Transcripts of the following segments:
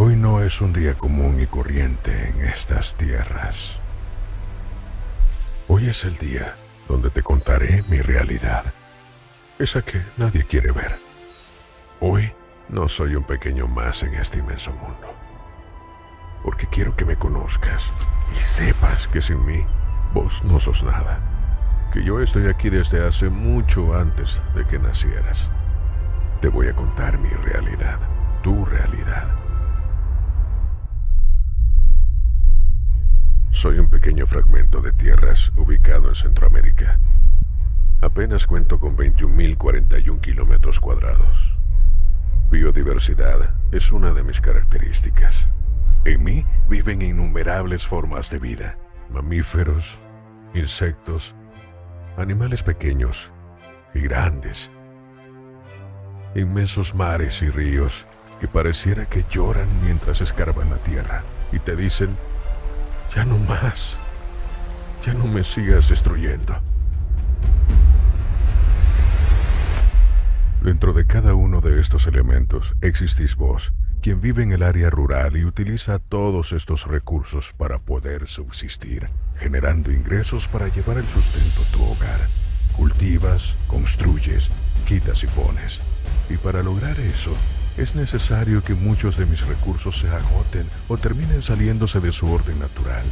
Hoy no es un día común y corriente en estas tierras. Hoy es el día donde te contaré mi realidad, esa que nadie quiere ver. Hoy no soy un pequeño más en este inmenso mundo, porque quiero que me conozcas y sepas que sin mí vos no sos nada, que yo estoy aquí desde hace mucho antes de que nacieras. Te voy a contar mi realidad, tu realidad. Soy un pequeño fragmento de tierras ubicado en Centroamérica. Apenas cuento con 21.041 kilómetros cuadrados. Biodiversidad es una de mis características. En mí viven innumerables formas de vida: mamíferos, insectos, animales pequeños y grandes, inmensos mares y ríos que pareciera que lloran mientras escarban la tierra y te dicen: ya no más, ya no me sigas destruyendo. Dentro de cada uno de estos elementos existís vos, quien vive en el área rural y utiliza todos estos recursos para poder subsistir, generando ingresos para llevar el sustento a tu hogar. Cultivas, construyes, quitas y pones. Y para lograr eso, es necesario que muchos de mis recursos se agoten o terminen saliéndose de su orden natural.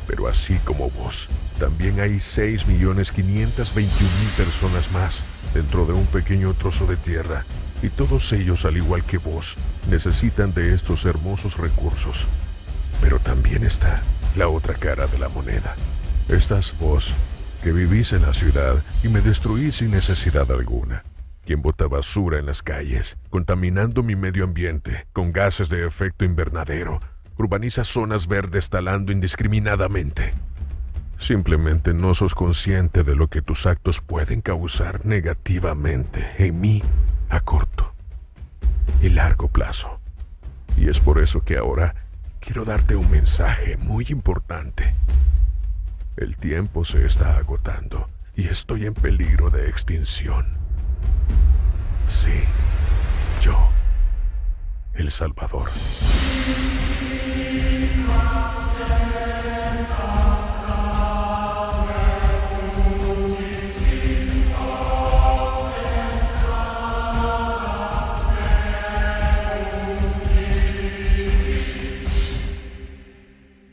Pero así como vos, también hay 6.521.000 personas más dentro de un pequeño trozo de tierra, y todos ellos, al igual que vos, necesitan de estos hermosos recursos. Pero también está la otra cara de la moneda. Estás vos, que vivís en la ciudad y me destruís sin necesidad alguna, quien bota basura en las calles, contaminando mi medio ambiente con gases de efecto invernadero, urbaniza zonas verdes talando indiscriminadamente. Simplemente no sos consciente de lo que tus actos pueden causar negativamente en mí a corto y largo plazo. Y es por eso que ahora quiero darte un mensaje muy importante. El tiempo se está agotando y estoy en peligro de extinción. Sí, yo, El Salvador.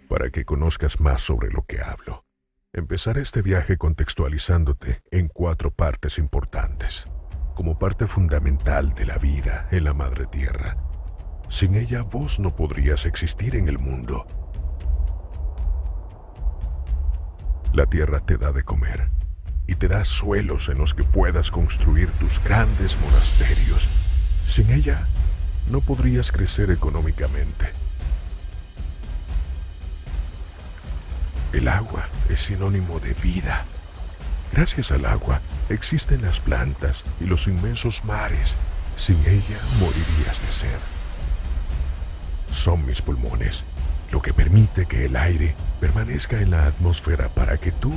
Para que conozcas más sobre lo que hablo, empezaré este viaje contextualizándote en 4 partes importantes, como parte fundamental de la vida en la Madre Tierra. Sin ella vos no podrías existir en el mundo. La tierra te da de comer y te da suelos en los que puedas construir tus grandes monasterios. Sin ella no podrías crecer económicamente. El agua es sinónimo de vida. Gracias al agua existen las plantas y los inmensos mares. Sin ella morirías de sed. Son mis pulmones, lo que permite que el aire permanezca en la atmósfera para que tú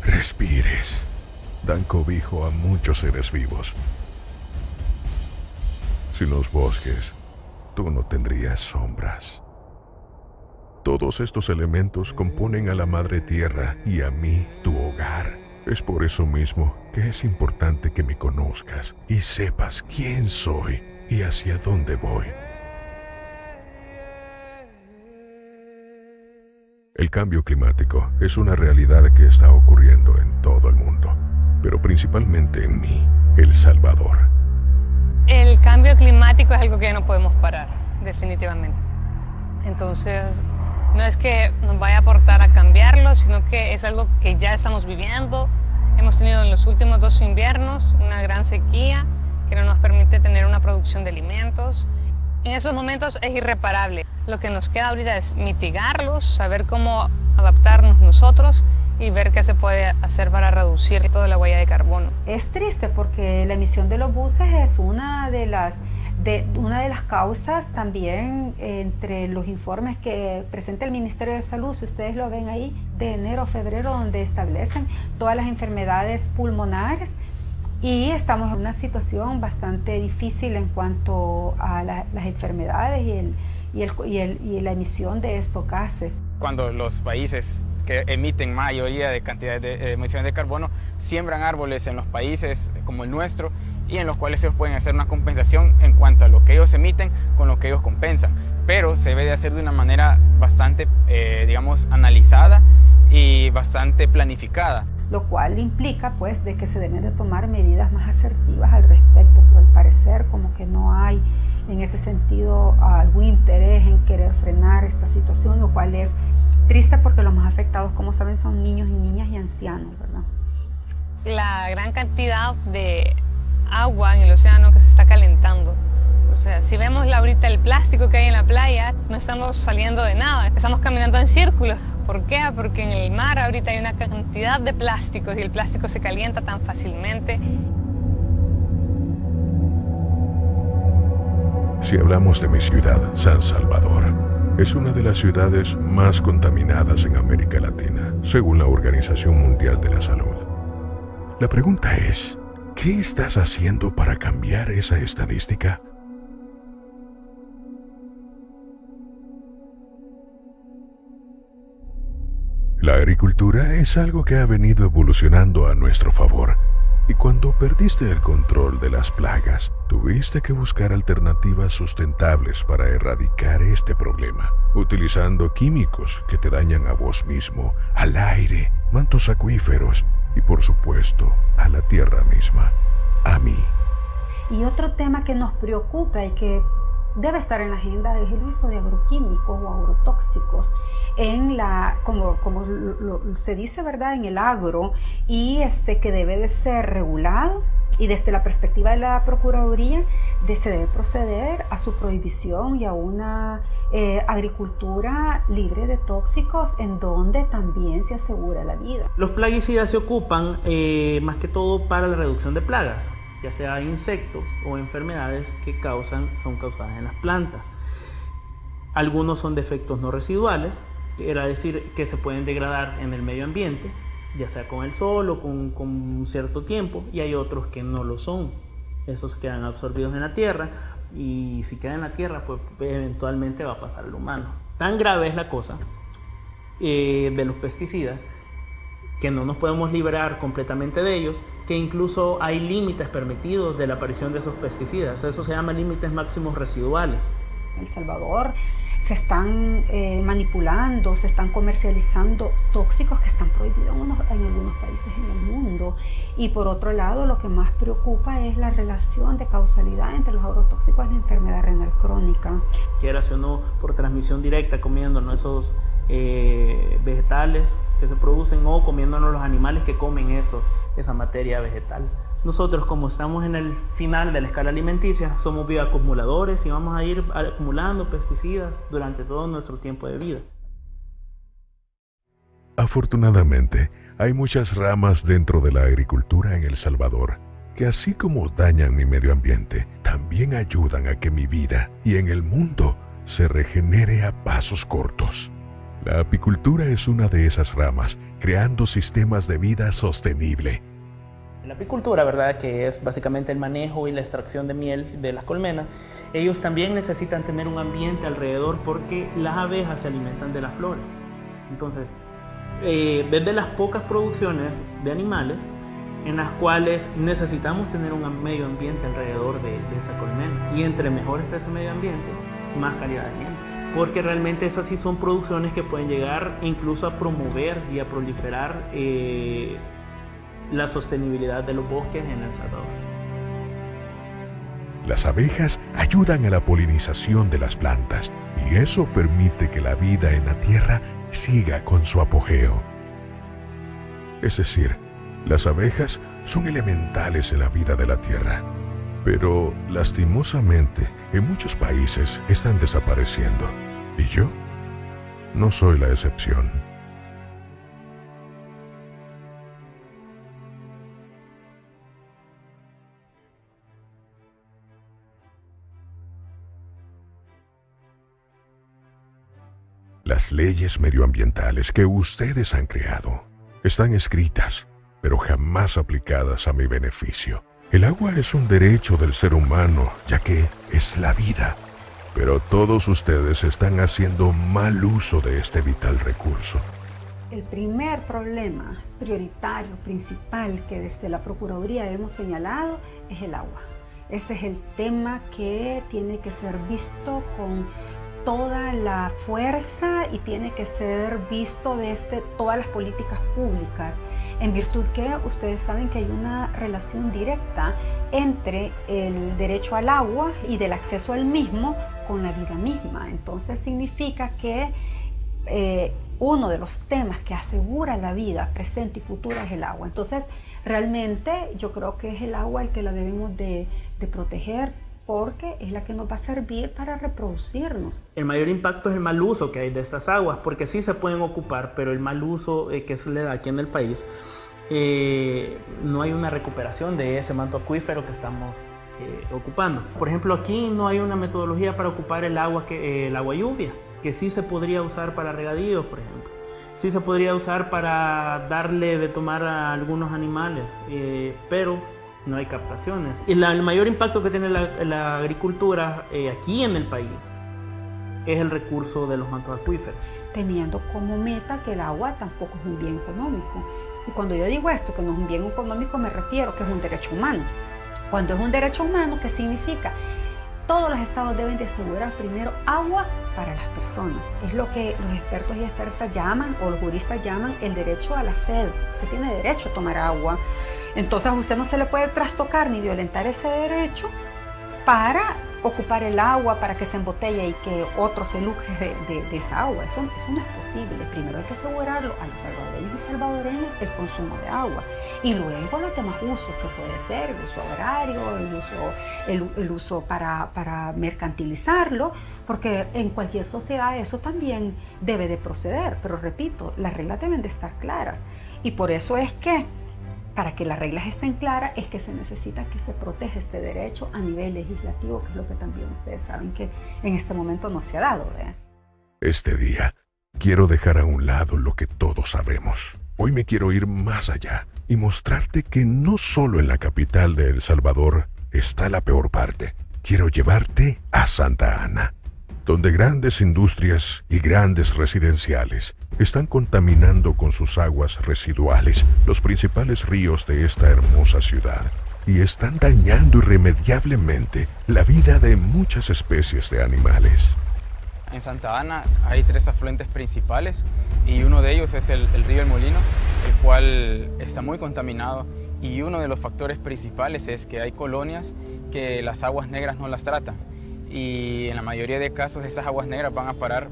respires. Dan cobijo a muchos seres vivos. Sin los bosques, tú no tendrías sombras. Todos estos elementos componen a la Madre Tierra y a mí, tu hogar. Es por eso mismo que es importante que me conozcas y sepas quién soy y hacia dónde voy. El cambio climático es una realidad que está ocurriendo en todo el mundo, pero principalmente en mí, El Salvador. El cambio climático es algo que ya no podemos parar, definitivamente. Entonces, no es que nos vaya a aportar a cambiarlo, sino que es algo que ya estamos viviendo. Hemos tenido en los últimos 2 inviernos una gran sequía que no nos permite tener una producción de alimentos. En esos momentos es irreparable. Lo que nos queda ahorita es mitigarlos, saber cómo adaptarnos nosotros y ver qué se puede hacer para reducir toda la huella de carbono. Es triste porque la emisión de los buses es una de las causas también entre los informes que presenta el Ministerio de Salud. Si ustedes lo ven ahí, de enero a febrero, donde establecen todas las enfermedades pulmonares, Y estamos en una situación bastante difícil en cuanto a las enfermedades y la emisión de estos gases. Cuando los países que emiten mayoría de cantidades de emisiones de carbono siembran árboles en los países como el nuestro, y en los cuales ellos pueden hacer una compensación en cuanto a lo que ellos emiten con lo que ellos compensan. Pero se debe de hacer de una manera bastante, digamos, analizada y bastante planificada. Lo cual implica pues de que se deben de tomar medidas más asertivas al respecto, pero al parecer como que no hay en ese sentido algún interés en querer frenar esta situación, lo cual es triste porque los más afectados, como saben, son niños y niñas y ancianos, ¿verdad? La gran cantidad de agua en el océano que se está calentando. O sea, si vemos ahorita el plástico que hay en la playa, no estamos saliendo de nada, estamos caminando en círculos. ¿Por qué? Porque en el mar ahorita hay una cantidad de plásticos y el plástico se calienta tan fácilmente. Si hablamos de mi ciudad, San Salvador, es una de las ciudades más contaminadas en América Latina, según la Organización Mundial de la Salud. La pregunta es, ¿qué estás haciendo para cambiar esa estadística? La agricultura es algo que ha venido evolucionando a nuestro favor. Y cuando perdiste el control de las plagas, tuviste que buscar alternativas sustentables para erradicar este problema, utilizando químicos que te dañan a vos mismo, al aire, mantos acuíferos y por supuesto a la tierra misma, a mí. Y otro tema que nos preocupa y que debe estar en la agenda es el uso de agroquímicos o agrotóxicos como se dice, ¿verdad?, en el agro, y que debe de ser regulado, y desde la perspectiva de la Procuraduría se debe proceder a su prohibición y a una agricultura libre de tóxicos en donde también se asegura la vida. Los plaguicidas se ocupan más que todo para la reducción de plagas, ya sea insectos o enfermedades que son causadas en las plantas. Algunos son de efectos no residuales, era decir, que se pueden degradar en el medio ambiente, ya sea con el sol o con un cierto tiempo, y hay otros que no lo son. Esos quedan absorbidos en la tierra, y si queda en la tierra, pues eventualmente va a pasar al humano. Tan grave es la cosa de los pesticidas, que no nos podemos liberar completamente de ellos, que incluso hay límites permitidos de la aparición de esos pesticidas. Eso se llama límites máximos residuales. En El Salvador se están manipulando, se están comercializando tóxicos que están prohibidos en algunos países en el mundo. Y por otro lado, lo que más preocupa es la relación de causalidad entre los agrotóxicos y la enfermedad renal crónica. Quieras o no, por transmisión directa, comiéndonos esos vegetales que se producen o comiéndonos los animales que comen esa materia vegetal. Nosotros, como estamos en el final de la escala alimenticia, somos bioacumuladores y vamos a ir acumulando pesticidas durante todo nuestro tiempo de vida. Afortunadamente, hay muchas ramas dentro de la agricultura en El Salvador que, así como dañan mi medio ambiente, también ayudan a que mi vida y en el mundo se regenere a pasos cortos. La apicultura es una de esas ramas, creando sistemas de vida sostenible. La apicultura, ¿verdad?, que es básicamente el manejo y la extracción de miel de las colmenas, ellos también necesitan tener un ambiente alrededor porque las abejas se alimentan de las flores. Entonces, desde las pocas producciones de animales en las cuales necesitamos tener un medio ambiente alrededor de esa colmena. Y entre mejor esté ese medio ambiente, más calidad de miel. Porque realmente esas sí son producciones que pueden llegar incluso a promover y a proliferar la sostenibilidad de los bosques en El Salvador. Las abejas ayudan a la polinización de las plantas y eso permite que la vida en la tierra siga con su apogeo. Es decir, las abejas son elementales en la vida de la tierra, pero lastimosamente en muchos países están desapareciendo y yo no soy la excepción. Las leyes medioambientales que ustedes han creado están escritas pero jamás aplicadas a mi beneficio. El agua es un derecho del ser humano, ya que es la vida. Pero todos ustedes están haciendo mal uso de este vital recurso. El primer problema prioritario, principal, que desde la Procuraduría hemos señalado es el agua. Ese es el tema que tiene que ser visto con toda la fuerza y tiene que ser visto desde todas las políticas públicas, en virtud que ustedes saben que hay una relación directa entre el derecho al agua y del acceso al mismo con la vida misma. Entonces significa que uno de los temas que asegura la vida presente y futura es el agua. Entonces realmente yo creo que es el agua el que la debemos de proteger, porque es la que nos va a servir para reproducirnos. El mayor impacto es el mal uso que hay de estas aguas, porque sí se pueden ocupar, pero el mal uso que se le da aquí en el país, no hay una recuperación de ese manto acuífero que estamos ocupando. Por ejemplo, aquí no hay una metodología para ocupar el agua lluvia, que sí se podría usar para regadíos, por ejemplo. Sí se podría usar para darle de tomar a algunos animales, pero no hay captaciones. Y el mayor impacto que tiene la agricultura aquí en el país es el recurso de los mantos acuíferos. Teniendo como meta que el agua tampoco es un bien económico. Y cuando yo digo esto, que no es un bien económico, me refiero que es un derecho humano. Cuando es un derecho humano, ¿qué significa? Todos los estados deben de asegurar primero agua para las personas. Es lo que los expertos y expertas llaman, o los juristas llaman, el derecho a la sed. Usted tiene derecho a tomar agua. Entonces a usted no se le puede trastocar ni violentar ese derecho para ocupar el agua, para que se embotelle y que otro se lucre de esa agua. Eso no es posible. Primero hay que asegurarlo a los salvadoreños y salvadoreñas el consumo de agua. Y luego los demás usos que puede ser, el uso agrario, el uso para mercantilizarlo, porque en cualquier sociedad eso también debe de proceder. Pero repito, las reglas deben de estar claras. Y por eso es que para que las reglas estén claras, es que se necesita que se proteja este derecho a nivel legislativo, que es lo que también ustedes saben que en este momento no se ha dado, ¿verdad? Este día, quiero dejar a un lado lo que todos sabemos. Hoy me quiero ir más allá y mostrarte que no solo en la capital de El Salvador está la peor parte. Quiero llevarte a Santa Ana, donde grandes industrias y grandes residenciales están contaminando con sus aguas residuales los principales ríos de esta hermosa ciudad y están dañando irremediablemente la vida de muchas especies de animales. En Santa Ana hay 3 afluentes principales y uno de ellos es el río El Molino, el cual está muy contaminado, y uno de los factores principales es que hay colonias que las aguas negras no las tratan. Y en la mayoría de casos estas aguas negras van a parar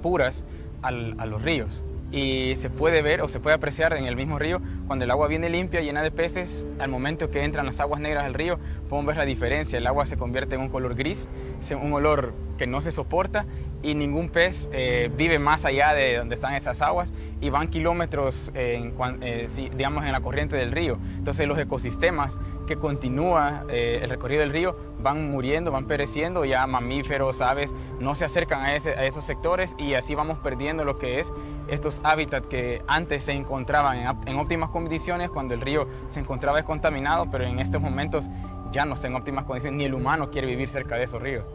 puras a los ríos. Y se puede ver o se puede apreciar en el mismo río, cuando el agua viene limpia, llena de peces, al momento que entran las aguas negras al río, podemos ver la diferencia. El agua se convierte en un color gris, un olor que no se soporta, y ningún pez vive más allá de donde están esas aguas, y van kilómetros digamos en la corriente del río. Entonces los ecosistemas que continúa el recorrido del río van muriendo, van pereciendo, ya mamíferos, aves no se acercan a esos sectores, y así vamos perdiendo lo que es estos hábitats que antes se encontraban en óptimas condiciones cuando el río se encontraba descontaminado, pero en estos momentos ya no está en óptimas condiciones, ni el humano quiere vivir cerca de esos ríos.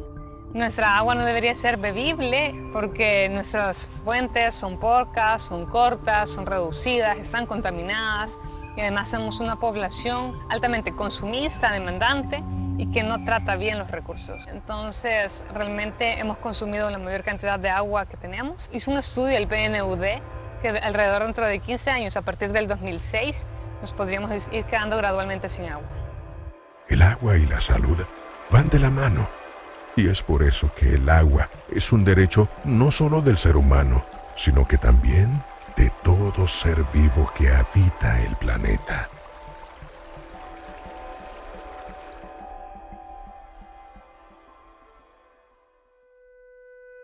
Nuestra agua no debería ser bebible porque nuestras fuentes son porcas, son cortas, son reducidas, están contaminadas, y además tenemos una población altamente consumista, demandante, y que no trata bien los recursos. Entonces, realmente hemos consumido la mayor cantidad de agua que tenemos. Hizo un estudio el PNUD que alrededor dentro de 15 años, a partir del 2006, nos podríamos ir quedando gradualmente sin agua. El agua y la salud van de la mano. Y es por eso que el agua es un derecho no solo del ser humano, sino que también de todo ser vivo que habita el planeta.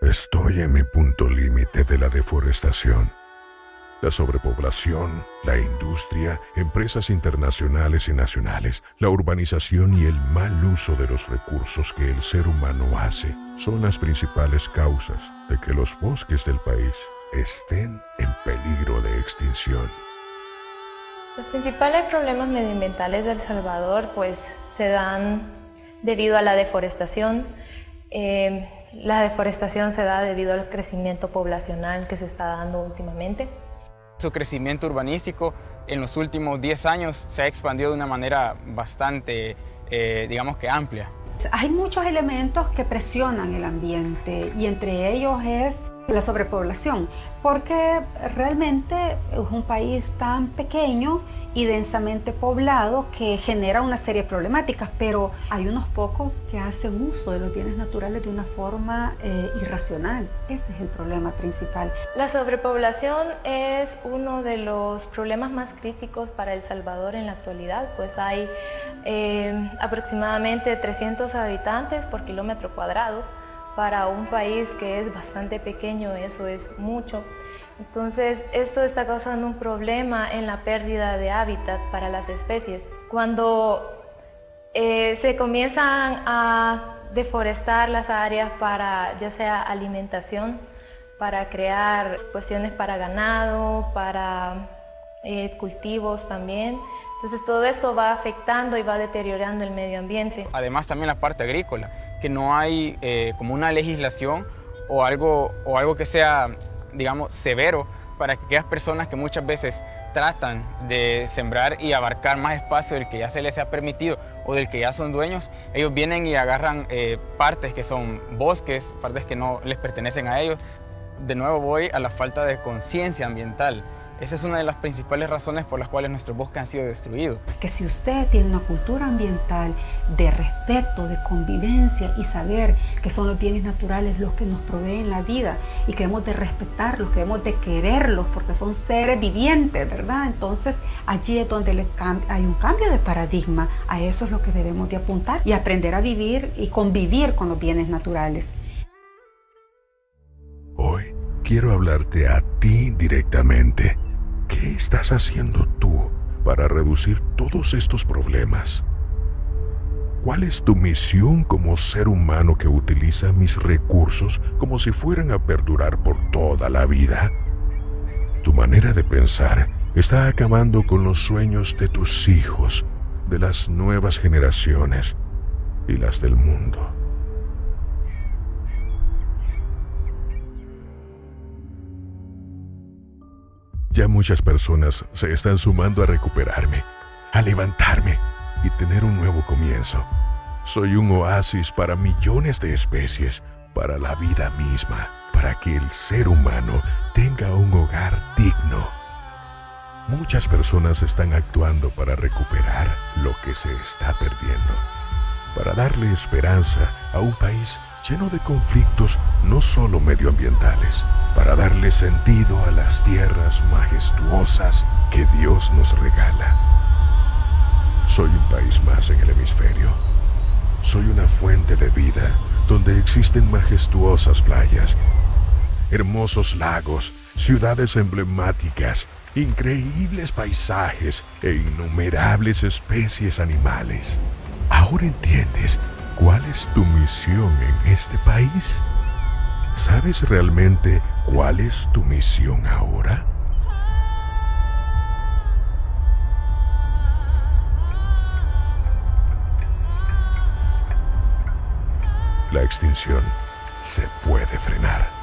Estoy en mi punto límite de la deforestación. La sobrepoblación, la industria, empresas internacionales y nacionales, la urbanización y el mal uso de los recursos que el ser humano hace son las principales causas de que los bosques del país estén en peligro de extinción. Los principales problemas medioambientales de El Salvador pues se dan debido a la deforestación. La deforestación se da debido al crecimiento poblacional que se está dando últimamente. Su crecimiento urbanístico en los últimos 10 años se ha expandido de una manera bastante, digamos que amplia. Hay muchos elementos que presionan el ambiente y entre ellos es la sobrepoblación, porque realmente es un país tan pequeño y densamente poblado que genera una serie de problemáticas, pero hay unos pocos que hacen uso de los bienes naturales de una forma irracional. Ese es el problema principal. La sobrepoblación es uno de los problemas más críticos para El Salvador en la actualidad, pues hay aproximadamente 300 habitantes por kilómetro cuadrado. Para un país que es bastante pequeño, eso es mucho. Entonces, esto está causando un problema en la pérdida de hábitat para las especies. Cuando se comienzan a deforestar las áreas para, ya sea alimentación, para crear cuestiones para ganado, para cultivos también. Entonces, todo esto va afectando y va deteriorando el medio ambiente. Además, también la parte agrícola, que no hay como una legislación o algo que sea, digamos, severo para que aquellas personas que muchas veces tratan de sembrar y abarcar más espacio del que ya se les ha permitido o del que ya son dueños, ellos vienen y agarran partes que son bosques, partes que no les pertenecen a ellos. De nuevo voy a la falta de conciencia ambiental. Esa es una de las principales razones por las cuales nuestros bosques han sido destruidos. Que si usted tiene una cultura ambiental de respeto, de convivencia y saber que son los bienes naturales los que nos proveen la vida y que debemos de respetarlos, que debemos de quererlos porque son seres vivientes, ¿verdad? Entonces allí es donde hay un cambio de paradigma. A eso es lo que debemos de apuntar y aprender a vivir y convivir con los bienes naturales. Hoy quiero hablarte a ti directamente. ¿Qué estás haciendo tú para reducir todos estos problemas? ¿Cuál es tu misión como ser humano que utiliza mis recursos como si fueran a perdurar por toda la vida? Tu manera de pensar está acabando con los sueños de tus hijos, de las nuevas generaciones y las del mundo. Ya muchas personas se están sumando a recuperarme, a levantarme y tener un nuevo comienzo. Soy un oasis para millones de especies, para la vida misma, para que el ser humano tenga un hogar digno. Muchas personas están actuando para recuperar lo que se está perdiendo, para darle esperanza a un país lleno de conflictos no solo medioambientales, para darle sentido a las tierras majestuosas que Dios nos regala. Soy un país más en el hemisferio. Soy una fuente de vida donde existen majestuosas playas, hermosos lagos, ciudades emblemáticas, increíbles paisajes e innumerables especies animales. ¿Ahora entiendes cuál es tu misión en este país? ¿Sabes realmente cuál es tu misión ahora? La extinción se puede frenar.